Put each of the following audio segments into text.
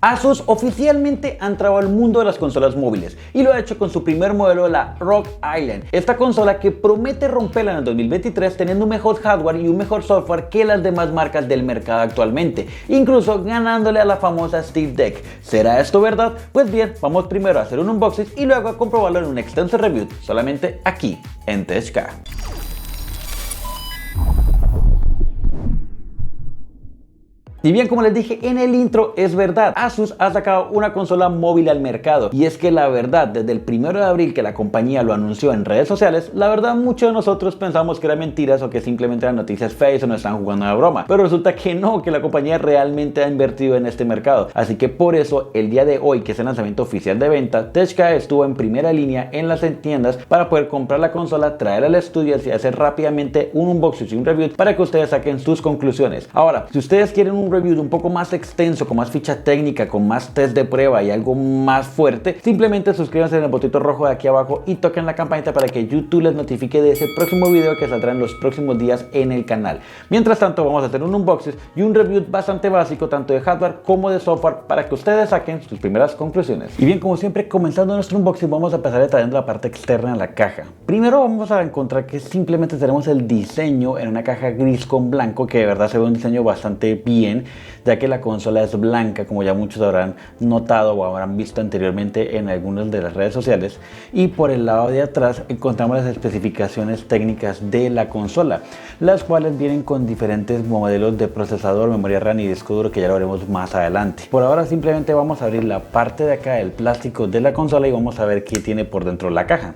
Asus oficialmente ha entrado al mundo de las consolas móviles y lo ha hecho con su primer modelo, la ROG Ally. Esta consola que promete romperla en el 2023 teniendo un mejor hardware y un mejor software que las demás marcas del mercado actualmente, incluso ganándole a la famosa Steam Deck. ¿Será esto verdad? Pues bien, vamos primero a hacer un unboxing y luego a comprobarlo en un extenso review solamente aquí en TechCar. Y bien, como les dije en el intro, es verdad, Asus ha sacado una consola móvil al mercado. Y es que la verdad, desde el 1 de abril que la compañía lo anunció en redes sociales, la verdad muchos de nosotros pensamos que eran mentiras o que simplemente eran noticias fakes o nos están jugando una broma. Pero resulta que no, que la compañía realmente ha invertido en este mercado. Así que por eso, el día de hoy, que es el lanzamiento oficial de venta, TechCar estuvo en primera línea en las tiendas para poder comprar la consola, traer al estudio y hacer rápidamente un unboxing y un review para que ustedes saquen sus conclusiones. Ahora, si ustedes quieren un review un poco más extenso, con más ficha técnica, con más test de prueba y algo más fuerte, simplemente suscríbanse en el botito rojo de aquí abajo y toquen la campanita para que YouTube les notifique de ese próximo video que saldrá en los próximos días en el canal. Mientras tanto, vamos a hacer un unboxing y un review bastante básico tanto de hardware como de software para que ustedes saquen sus primeras conclusiones. Y bien, como siempre, comenzando nuestro unboxing, vamos a empezar detallando la parte externa de la caja. Primero vamos a encontrar que simplemente tenemos el diseño en una caja gris con blanco, que de verdad se ve un diseño bastante bien, ya que la consola es blanca, como ya muchos habrán notado o habrán visto anteriormente en algunas de las redes sociales. Y por el lado de atrás encontramos las especificaciones técnicas de la consola, las cuales vienen con diferentes modelos de procesador, memoria RAM y disco duro, que ya lo veremos más adelante. Por ahora simplemente vamos a abrir la parte de acá del plástico de la consola y vamos a ver qué tiene por dentro la caja.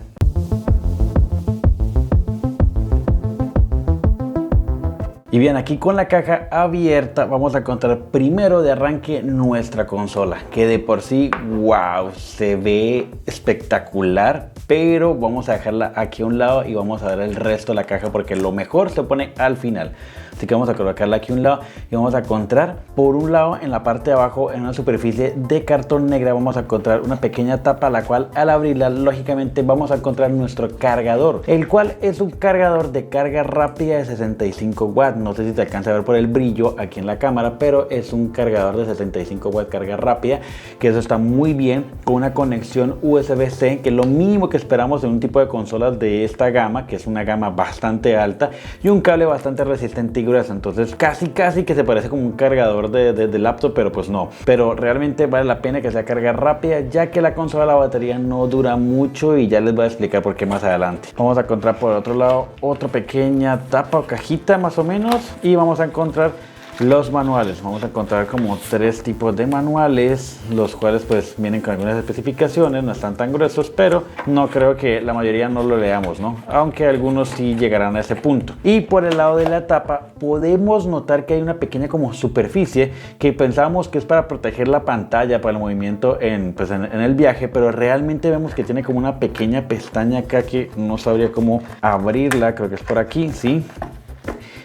Y bien, aquí con la caja abierta vamos a encontrar primero de arranque nuestra consola, que de por sí, wow, se ve espectacular, pero vamos a dejarla aquí a un lado y vamos a ver el resto de la caja porque lo mejor se pone al final. Así que vamos a colocarla aquí a un lado y vamos a encontrar por un lado en la parte de abajo, en una superficie de cartón negra, vamos a encontrar una pequeña tapa, la cual al abrirla lógicamente vamos a encontrar nuestro cargador, el cual es un cargador de carga rápida de 65 watts. No sé si te alcanza a ver por el brillo aquí en la cámara, pero es un cargador de 65 watts carga rápida, que eso está muy bien, con una conexión USB-C, que es lo mínimo que esperamos en un tipo de consolas de esta gama, que es una gama bastante alta, y un cable bastante resistente y grueso. Entonces casi que se parece como un cargador de laptop, pero pues no. Pero realmente vale la pena que sea carga rápida, ya que la consola, la batería no dura mucho, y ya les voy a explicar por qué más adelante. Vamos a encontrar por otro lado otra pequeña tapa o cajita más o menos, y vamos a encontrar los manuales. Vamos a encontrar como 3 tipos de manuales, los cuales pues vienen con algunas especificaciones, no están tan gruesos, pero no creo que la mayoría no lo leamos, ¿no? Aunque algunos sí llegarán a ese punto. Y por el lado de la tapa podemos notar que hay una pequeña como superficie que pensábamos que es para proteger la pantalla para el movimiento en el viaje, pero realmente vemos que tiene como una pequeña pestaña acá que no sabría cómo abrirla. Creo que es por aquí, sí.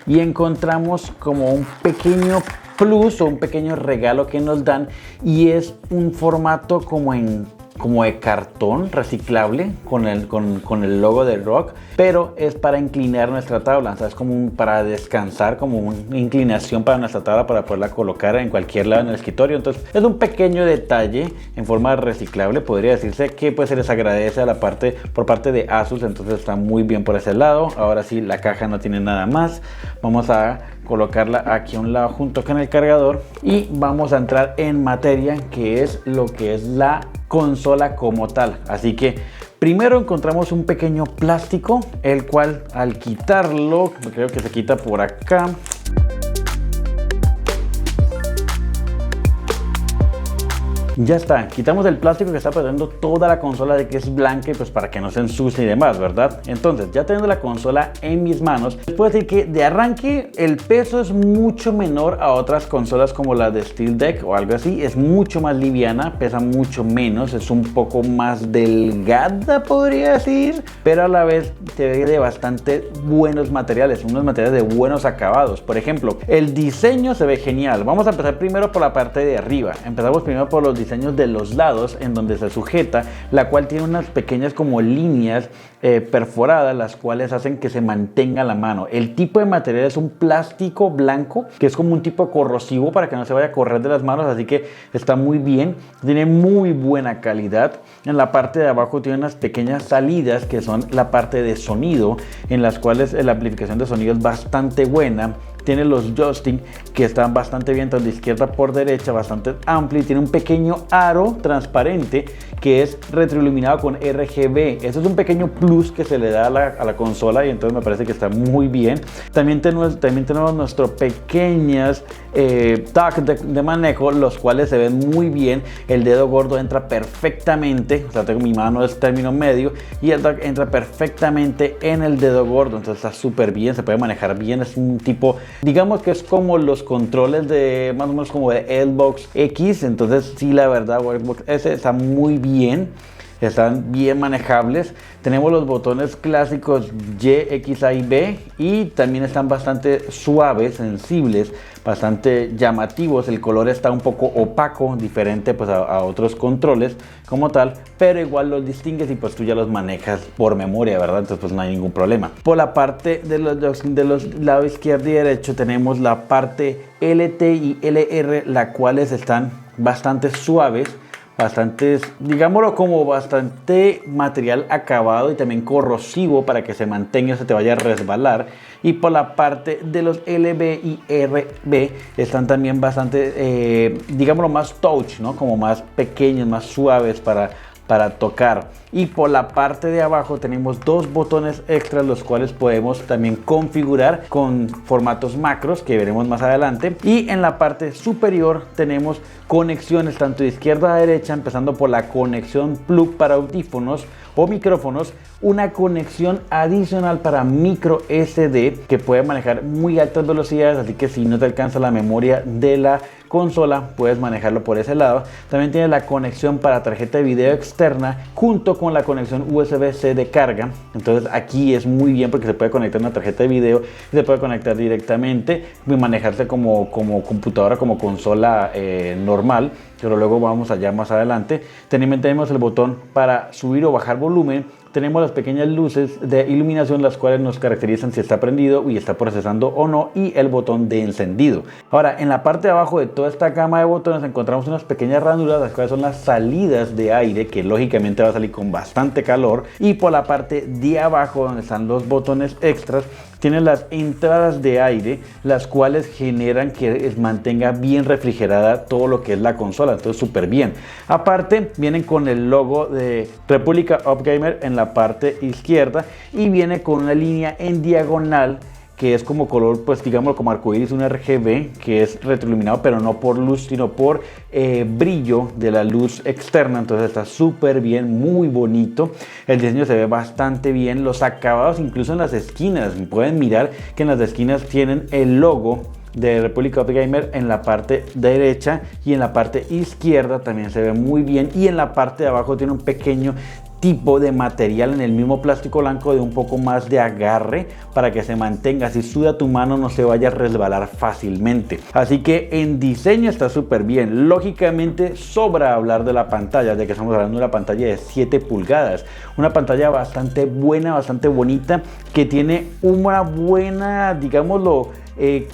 Y encontramos como un pequeño plus o un pequeño regalo que nos dan, y es un formato como de cartón reciclable con el logo de ROG, pero es para inclinar nuestra tabla, o sea, es como para descansar, como una inclinación para nuestra tabla para poderla colocar en cualquier lado en el escritorio. Entonces es un pequeño detalle en forma reciclable, podría decirse, que pues se les agradece por parte de Asus. Entonces está muy bien por ese lado. Ahora sí, la caja no tiene nada más. Vamos a colocarla aquí a un lado junto con el cargador y vamos a entrar en materia, que es lo que es la consola como tal. Así que primero encontramos un pequeño plástico, el cual al quitarlo, creo que se quita por acá. Ya está, quitamos el plástico que está protegiendo toda la consola, de que es blanca, y pues para que no se ensucie y demás, ¿verdad? Entonces, ya teniendo la consola en mis manos, les puedo decir que de arranque el peso es mucho menor a otras consolas como la de Steam Deck o algo así. Es mucho más liviana, pesa mucho menos, es un poco más delgada, podría decir, pero a la vez se ve de bastante buenos materiales, unos materiales de buenos acabados. Por ejemplo, el diseño se ve genial. Vamos a empezar primero por la parte de arriba. Empezamos primero por los diseños diseños de los lados en donde se sujeta, la cual tiene unas pequeñas como líneas perforadas, las cuales hacen que se mantenga la mano. El tipo de material es un plástico blanco que es como un tipo corrosivo para que no se vaya a correr de las manos, así que está muy bien, tiene muy buena calidad. En la parte de abajo tiene unas pequeñas salidas que son la parte de sonido, en las cuales la amplificación de sonido es bastante buena. Tiene los joysticks que están bastante bien, tanto de izquierda por derecha, bastante amplio, y tiene un pequeño aro transparente que es retroiluminado con RGB. Eso es un pequeño plus que se le da a la consola, y entonces me parece que está muy bien. También tenemos nuestros pequeños tacks de manejo, los cuales se ven muy bien. El dedo gordo entra perfectamente, o sea, tengo mi mano es término medio y el tag entra perfectamente en el dedo gordo, entonces está súper bien, se puede manejar bien. Es un tipo, digamos que es como los controles de más o menos como de Xbox X, entonces sí, la verdad Xbox S está muy bien, están bien manejables. Tenemos los botones clásicos Y, X, A y B, y también están bastante suaves, sensibles, bastante llamativos. El color está un poco opaco, diferente pues a otros controles como tal, pero igual los distingues y pues tú ya los manejas por memoria, ¿verdad? Entonces pues no hay ningún problema. Por la parte de los lados izquierdo y derecho tenemos la parte LT y LR, las cuales están bastante suaves, bastantes, digámoslo, como bastante material acabado y también corrosivo para que se mantenga, se te vaya a resbalar. Y por la parte de los LB y RB están también bastante, digámoslo, más touch, ¿no? Como más pequeños, más suaves para tocar. Y por la parte de abajo tenemos dos botones extras, los cuales podemos también configurar con formatos macros que veremos más adelante. Y en la parte superior tenemos conexiones tanto de izquierda a derecha, empezando por la conexión plug para audífonos o micrófonos, una conexión adicional para micro SD que puede manejar muy altas velocidades, así que si no te alcanza la memoria de la consola puedes manejarlo por ese lado. También tiene la conexión para tarjeta de video externa junto con la conexión USB-C de carga. Entonces aquí es muy bien porque se puede conectar una tarjeta de video y se puede conectar directamente y manejarse como computadora, como consola normal, pero luego vamos allá más adelante. Tenemos el botón para subir o bajar volumen. Tenemos las pequeñas luces de iluminación, las cuales nos caracterizan si está prendido y está procesando o no, y el botón de encendido. Ahora, en la parte de abajo de toda esta gama de botones encontramos unas pequeñas ranuras, las cuales son las salidas de aire, que lógicamente va a salir con bastante calor. Y por la parte de abajo, donde están los botones extras, tienen las entradas de aire, las cuales generan que mantenga bien refrigerada todo lo que es la consola. Entonces súper bien. Aparte vienen con el logo de República Up Gamer en la parte izquierda, y viene con una línea en diagonal que es como color, pues digamos como arcoíris, un RGB que es retroiluminado, pero no por luz sino por brillo de la luz externa. Entonces está súper bien, muy bonito. El diseño se ve bastante bien, los acabados incluso en las esquinas, pueden mirar que en las esquinas tienen el logo de República Up Gamer en la parte derecha, y en la parte izquierda también se ve muy bien, y en la parte de abajo tiene un pequeño tipo de material en el mismo plástico blanco de un poco más de agarre para que se mantenga, si suda tu mano no se vaya a resbalar fácilmente. Así que en diseño está súper bien. Lógicamente sobra hablar de la pantalla, ya que estamos hablando de una pantalla de 7 pulgadas, una pantalla bastante buena, bastante bonita, que tiene una buena, digámoslo,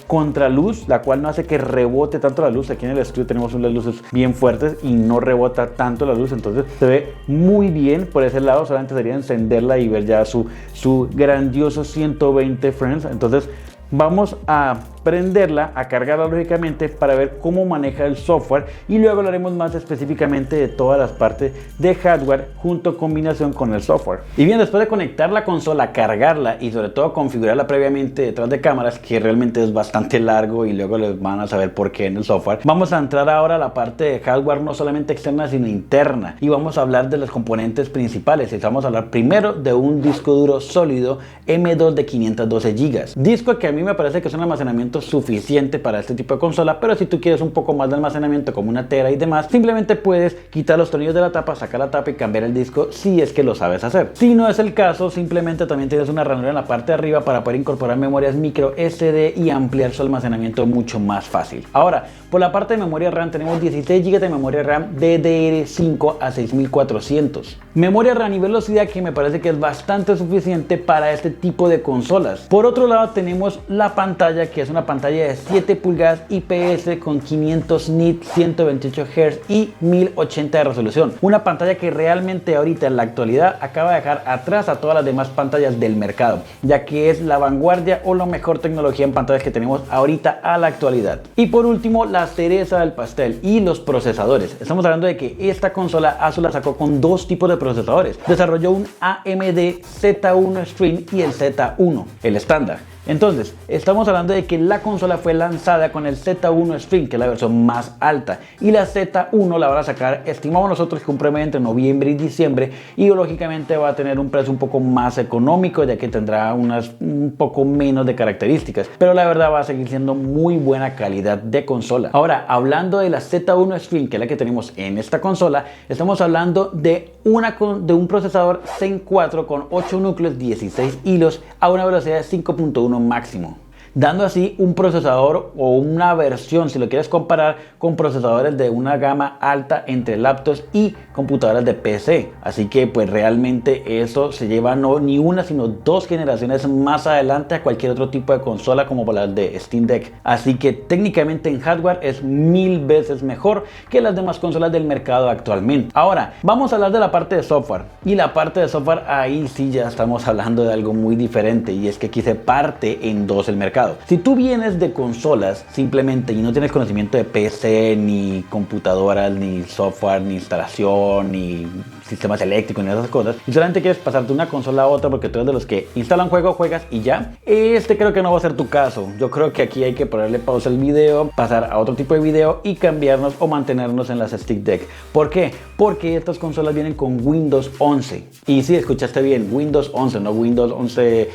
contraluz, la cual no hace que rebote tanto la luz. Aquí en el estudio tenemos unas luces bien fuertes y no rebota tanto la luz, entonces se ve muy bien por ese lado. Solamente sería encenderla y ver ya su grandioso 120 frames. Entonces vamos a prenderla, a cargarla lógicamente, para ver cómo maneja el software, y luego hablaremos más específicamente de todas las partes de hardware junto combinación con el software. Y bien, después de conectar la consola, cargarla y sobre todo configurarla previamente detrás de cámaras, que realmente es bastante largo y luego les van a saber por qué en el software, vamos a entrar ahora a la parte de hardware, no solamente externa sino interna, y vamos a hablar de los componentes principales. Y vamos a hablar primero de un disco duro sólido M2 de 512 GB, disco que a mí me parece que es un almacenamiento almacenamiento suficiente para este tipo de consola, pero si tú quieres un poco más de almacenamiento como una tera y demás, simplemente puedes quitar los tornillos de la tapa, sacar la tapa y cambiar el disco si es que lo sabes hacer. Si no es el caso, simplemente también tienes una ranura en la parte de arriba para poder incorporar memorias micro SD y ampliar su almacenamiento mucho más fácil. Ahora, por la parte de memoria RAM tenemos 16 GB de memoria RAM DDR5 a 6400. Memoria RAM y velocidad que me parece que es bastante suficiente para este tipo de consolas. Por otro lado tenemos la pantalla, que es una pantalla de 7 pulgadas IPS con 500 nits, 128 Hz y 1080 de resolución. Una pantalla que realmente ahorita en la actualidad acaba de dejar atrás a todas las demás pantallas del mercado, ya que es la vanguardia o la mejor tecnología en pantallas que tenemos ahorita a la actualidad. Y por último, la cereza del pastel y los procesadores. Estamos hablando de que esta consola Asus la sacó con dos tipos de procesadores. Desarrolló un AMD Z1 Extreme y el Z1, el estándar. Entonces, estamos hablando de que la consola fue lanzada con el Z1 Extreme, que es la versión más alta, y la Z1 la van a sacar, estimamos nosotros que un promedio entre noviembre y diciembre, y lógicamente va a tener un precio un poco más económico, ya que tendrá un poco menos de características, pero la verdad va a seguir siendo muy buena calidad de consola. Ahora, hablando de la Z1 Extreme, que es la que tenemos en esta consola, estamos hablando de un procesador Zen 4 con 8 núcleos, 16 hilos, a una velocidad de 5.1 máximo, dando así un procesador o una versión, si lo quieres comparar con procesadores de una gama alta entre laptops y computadoras de PC. Así que pues realmente eso se lleva no ni una sino dos generaciones más adelante a cualquier otro tipo de consola como las de Steam Deck. Así que técnicamente en hardware es 1000 veces mejor que las demás consolas del mercado actualmente. Ahora vamos a hablar de la parte de software, y la parte de software ahí sí ya estamos hablando de algo muy diferente, y es que aquí se parte en dos el mercado. Si tú vienes de consolas simplemente y no tienes conocimiento de PC, ni computadoras, ni software, ni instalación, ni sistemas eléctricos, ni esas cosas, y solamente quieres pasarte de una consola a otra porque tú eres de los que instalan juego, juegas y ya, creo que no va a ser tu caso. Yo creo que aquí hay que ponerle pausa al video, pasar a otro tipo de video y cambiarnos o mantenernos en las Stick Deck. ¿Por qué? Porque estas consolas vienen con Windows 11. Y sí, escuchaste bien, Windows 11, no Windows 11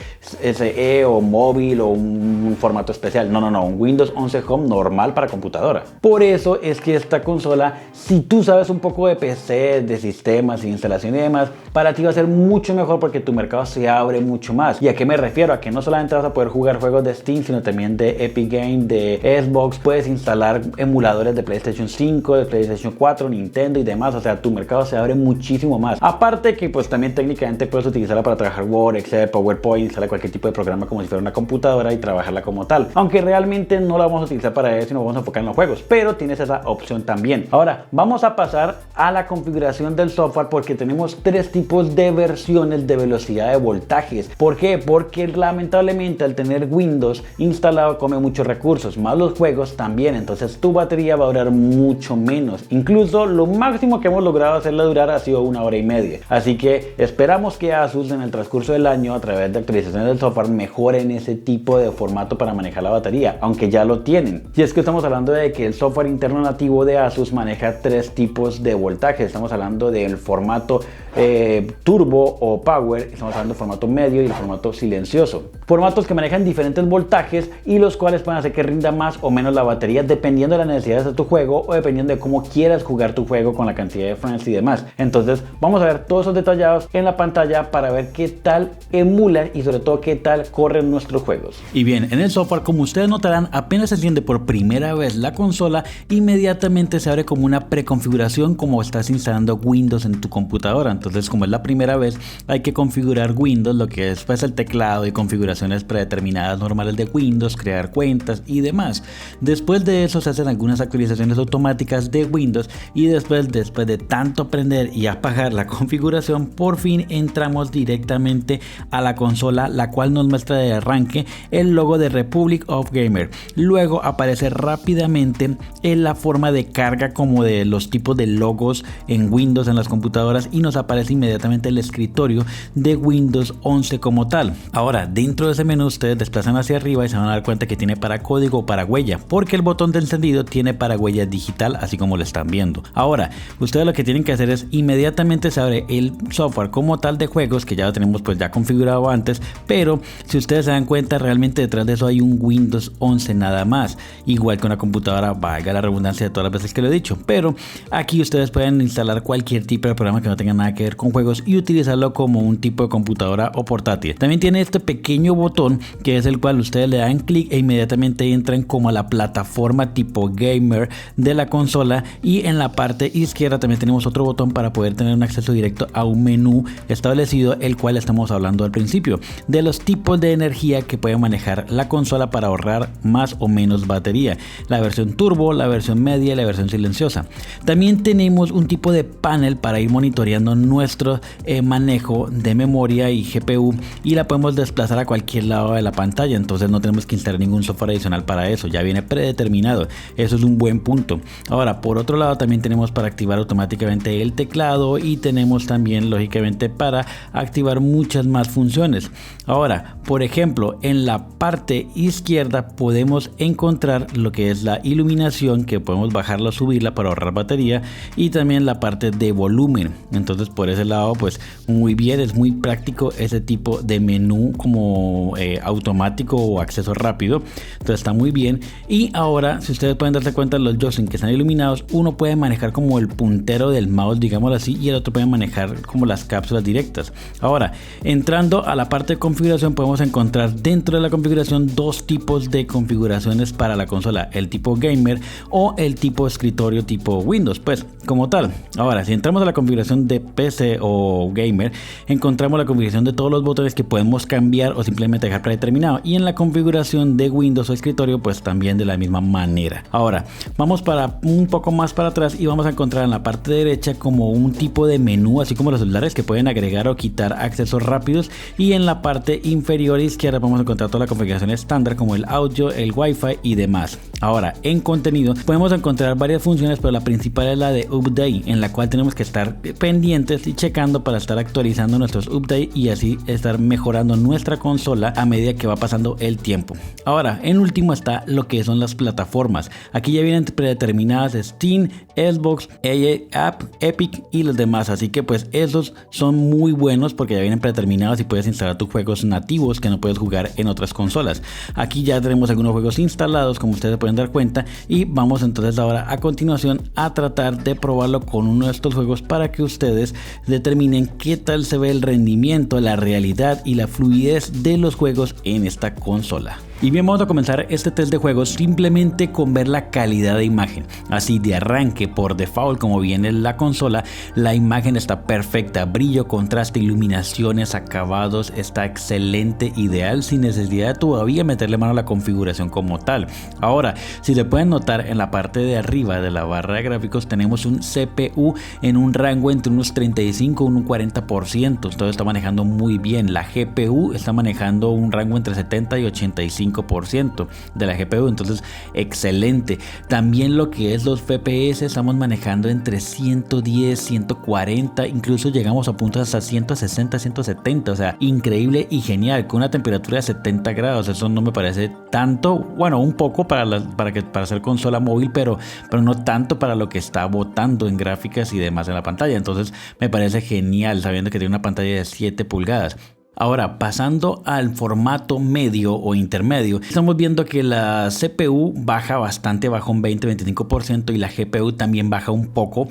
SE o móvil o un formato especial. No, un Windows 11 Home normal para computadora. Por eso es que esta consola, si tú sabes un poco de PC, de sistemas, de instalación y demás, para ti va a ser mucho mejor porque tu mercado se abre mucho más. ¿Y a qué me refiero? A que no solamente vas a poder jugar juegos de Steam, sino también de Epic Games, de Xbox. Puedes instalar emuladores de PlayStation 5, de PlayStation 4, Nintendo y demás. O sea, tu mercado se abre muchísimo más. Aparte que pues también técnicamente puedes utilizarla para trabajar Word, Excel, PowerPoint, instalar cualquier tipo de programa como si fuera una computadora y trabajarla como tal. Aunque realmente no la vamos a utilizar para eso, sino vamos a enfocar en los juegos, pero tienes esa opción también. Ahora vamos a pasar a la configuración del software, porque tenemos tres tipos de versiones de velocidad de voltajes. ¿Por qué? Porque lamentablemente al tener Windows instalado come muchos recursos, más los juegos también, entonces tu batería va a durar mucho menos. Incluso lo máximo que hemos logrado hacerla durar ha sido 1 hora y media. Así que esperamos que Asus en el transcurso del año, a través de actualizaciones del software, mejoren ese tipo de formato para manejar la batería, aunque ya lo tienen. Y es que estamos hablando de que el software interno nativo de Asus maneja tres tipos de voltaje. Estamos hablando del formato turbo o power, estamos hablando del formato medio y el formato silencioso. Formatos que manejan diferentes voltajes y los cuales pueden hacer que rinda más o menos la batería dependiendo de las necesidades de tu juego o dependiendo de cómo quieras jugar tu juego con la cantidad de frames y demás. Entonces vamos a ver todos esos detallados en la pantalla para ver qué tal emulan y sobre todo qué tal corren nuestros juegos. Y bien, en el software, como ustedes notarán, apenas se enciende por primera vez la consola, inmediatamente se abre como una preconfiguración como estás instalando Windows en tu computadora. Entonces, como es la primera vez, hay que configurar Windows, lo que es pues el teclado y configuraciones predeterminadas normales de Windows, crear cuentas y demás. Después de eso se hacen algunas actualizaciones automáticas de Windows y después de tanto prender y apagar la configuración, por fin entramos directamente a la consola, la cual nos muestra de arranque el logo de Republic of Gamer. Luego aparece rápidamente en la forma de carga como de los tipos de logos en Windows en las computadoras y nos aparece aparece inmediatamente el escritorio de Windows 11 como tal. Ahora, dentro de ese menú ustedes desplazan hacia arriba y se van a dar cuenta que tiene para código o para huella, porque el botón de encendido tiene para huella digital, así como lo están viendo. Ahora, ustedes lo que tienen que hacer es inmediatamente se abre el software como tal de juegos, que ya lo tenemos pues ya configurado antes, pero si ustedes se dan cuenta, realmente detrás de eso hay un Windows 11 nada más, igual que una computadora, valga la redundancia de todas las veces que lo he dicho, pero aquí ustedes pueden instalar cualquier tipo de programa que no tenga nada que ver con juegos y utilizarlo como un tipo de computadora o portátil. También tiene este pequeño botón que es el cual ustedes le dan clic e inmediatamente entran como a la plataforma tipo gamer de la consola, y en la parte izquierda también tenemos otro botón para poder tener un acceso directo a un menú establecido, el cual estamos hablando al principio, de los tipos de energía que puede manejar la consola para ahorrar más o menos batería, la versión turbo, la versión media y la versión silenciosa. También tenemos un tipo de panel para ir monitoreando nuestro manejo de memoria y GPU, y la podemos desplazar a cualquier lado de la pantalla, entonces no tenemos que instalar ningún software adicional para eso, ya viene predeterminado. Eso es un buen punto. Ahora, por otro lado, también tenemos para activar automáticamente el teclado, y tenemos también lógicamente para activar muchas más funciones. Ahora, por ejemplo, en la parte izquierda podemos encontrar lo que es la iluminación, que podemos bajarla o subirla para ahorrar batería, y también la parte de volumen. Entonces, por ese lado, pues muy bien, es muy práctico ese tipo de menú como automático o acceso rápido. Entonces está muy bien. Y ahora, si ustedes pueden darse cuenta, los joysticks que están iluminados, uno puede manejar como el puntero del mouse, digámoslo así, y el otro puede manejar como las cápsulas directas. Ahora, entrando a la parte de configuración, podemos encontrar dentro de la configuración dos tipos de configuraciones para la consola: el tipo gamer o el tipo escritorio tipo Windows, pues como tal. Ahora, si entramos a la configuración de PC o gamer, encontramos la configuración de todos los botones que podemos cambiar o simplemente dejar predeterminado, y en la configuración de Windows o escritorio pues también de la misma manera. Ahora vamos para un poco más para atrás y vamos a encontrar en la parte derecha como un tipo de menú, así como los celulares, que pueden agregar o quitar accesos rápidos, y en la parte inferior izquierda vamos a encontrar toda la configuración estándar como el audio, el wifi y demás. Ahora, en contenido podemos encontrar varias funciones, pero la principal es la de update, en la cual tenemos que estar pendientes y checando para estar actualizando nuestros updates y así estar mejorando nuestra consola a medida que va pasando el tiempo. Ahora, en último está lo que son las plataformas. Aquí ya vienen predeterminadas Steam, Xbox, EA, Epic y los demás, así que pues esos son muy buenos porque ya vienen predeterminados y puedes instalar tus juegos nativos que no puedes jugar en otras consolas. Aquí ya tenemos algunos juegos instalados, como ustedes pueden dar cuenta, y vamos entonces ahora a continuación a tratar de probarlo con uno de estos juegos para que ustedes determinen qué tal se ve el rendimiento, la realidad y la fluidez de los juegos en esta consola. Y bien, vamos a comenzar este test de juegos simplemente con ver la calidad de imagen. Así de arranque, por default, como viene la consola, la imagen está perfecta, brillo, contraste, iluminaciones, acabados, está excelente, ideal, sin necesidad de todavía meterle mano a la configuración como tal. Ahora, si se pueden notar en la parte de arriba de la barra de gráficos, tenemos un CPU en un rango entre unos 35 y un 40%, todo está manejando muy bien. La GPU está manejando un rango entre 70 y 85% de la GPU, entonces excelente. También lo que es los FPS estamos manejando entre 110, 140, incluso llegamos a puntos hasta 160, 170, o sea, increíble y genial, con una temperatura de 70 grados. Eso no me parece tanto, bueno, un poco para hacer consola móvil, pero no tanto para lo que está botando en gráficas y demás en la pantalla. Entonces me parece genial sabiendo que tiene una pantalla de 7 pulgadas. Ahora, pasando al formato medio o intermedio, estamos viendo que la CPU baja bastante, baja un 20-25%, y la GPU también baja un poco,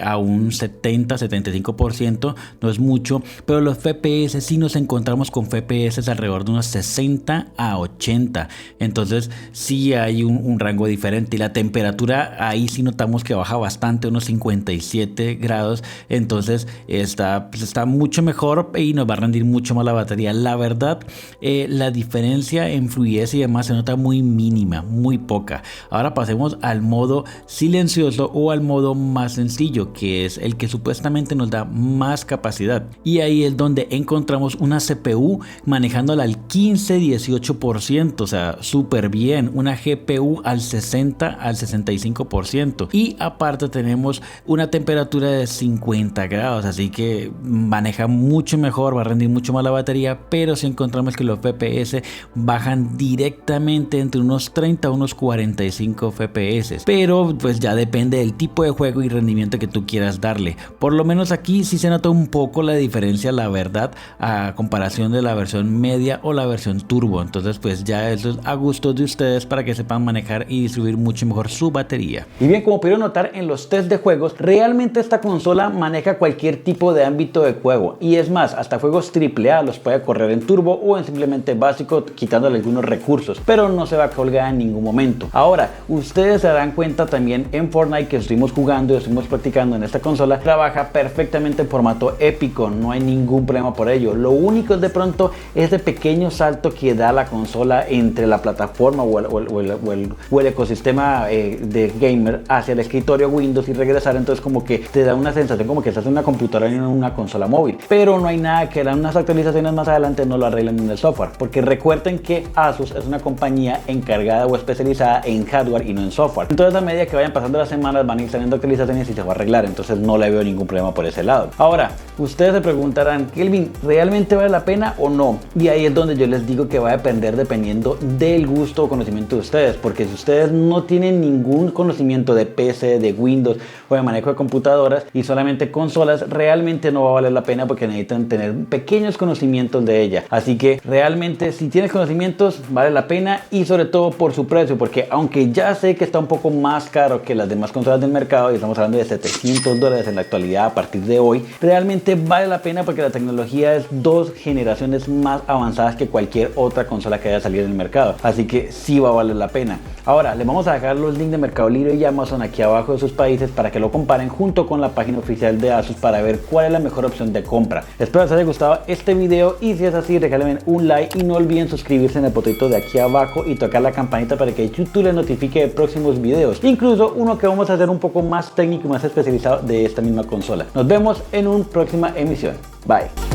a un 70-75%, no es mucho, pero los FPS sí nos encontramos con FPS alrededor de unos 60 a 80, entonces sí hay un rango diferente, y la temperatura ahí sí notamos que baja bastante, unos 57 grados, entonces está mucho mejor y nos va a rendir mucho mucho más la batería. La verdad, la diferencia en fluidez y demás se nota muy mínima, muy poca. Ahora pasemos al modo silencioso o al modo más sencillo, que es el que supuestamente nos da más capacidad. Y ahí es donde encontramos una CPU manejándola al 15-18%, o sea, súper bien. Una GPU al 60 al 65%. Y aparte tenemos una temperatura de 50 grados, así que maneja mucho mejor, va a rendir mucho más la batería, pero si encontramos que los FPS bajan directamente entre unos 30 a unos 45 FPS, pero pues ya depende del tipo de juego y rendimiento que tú quieras darle. Por lo menos aquí sí se nota un poco la diferencia, la verdad, a comparación de la versión media o la versión turbo. Entonces pues ya eso es a gusto de ustedes para que sepan manejar y distribuir mucho mejor su batería. Y bien, como pudieron notar en los test de juegos, realmente esta consola maneja cualquier tipo de ámbito de juego, y es más, hasta juegos AAA los puede correr en turbo o en simplemente básico, quitándole algunos recursos, pero no se va a colgar en ningún momento. Ahora, ustedes se darán cuenta también en Fortnite, que estuvimos jugando y estuvimos practicando en esta consola, trabaja perfectamente en formato épico, no hay ningún problema por ello. Lo único es de pronto ese pequeño salto que da la consola entre la plataforma o el ecosistema de gamer hacia el escritorio Windows y regresar. Entonces como que te da una sensación como que estás en una computadora y en una consola móvil, pero no hay nada que unas actualizaciones más adelante no lo arreglen en el software, porque recuerden que Asus es una compañía encargada o especializada en hardware y no en software. Entonces a medida que vayan pasando las semanas van a ir saliendo actualizaciones y se va a arreglar, entonces no le veo ningún problema por ese lado. Ahora, ustedes se preguntarán, Kelvin, ¿realmente vale la pena o no? Y ahí es donde yo les digo que va a depender dependiendo del gusto o conocimiento de ustedes, porque si ustedes no tienen ningún conocimiento de PC, de Windows o de manejo de computadoras y solamente consolas, realmente no va a valer la pena porque necesitan tener pequeños conocimientos de ella. Así que realmente si tienes conocimientos vale la pena, y sobre todo por su precio, porque aunque ya sé que está un poco más caro que las demás consolas del mercado, y estamos hablando de $700 en la actualidad a partir de hoy, realmente vale la pena porque la tecnología es 2 generaciones más avanzadas que cualquier otra consola que haya salido en el mercado, así que sí va a valer la pena. Ahora les vamos a dejar los links de Mercado Libre y Amazon aquí abajo de sus países para que lo comparen junto con la página oficial de Asus para ver cuál es la mejor opción de compra. Espero les haya gustado este video, y si es así regálenme un like y no olviden suscribirse en el botoncito de aquí abajo y tocar la campanita para que YouTube les notifique de próximos videos, incluso uno que vamos a hacer un poco más técnico y más especializado de esta misma consola. Nos vemos en una próxima emisión. Bye.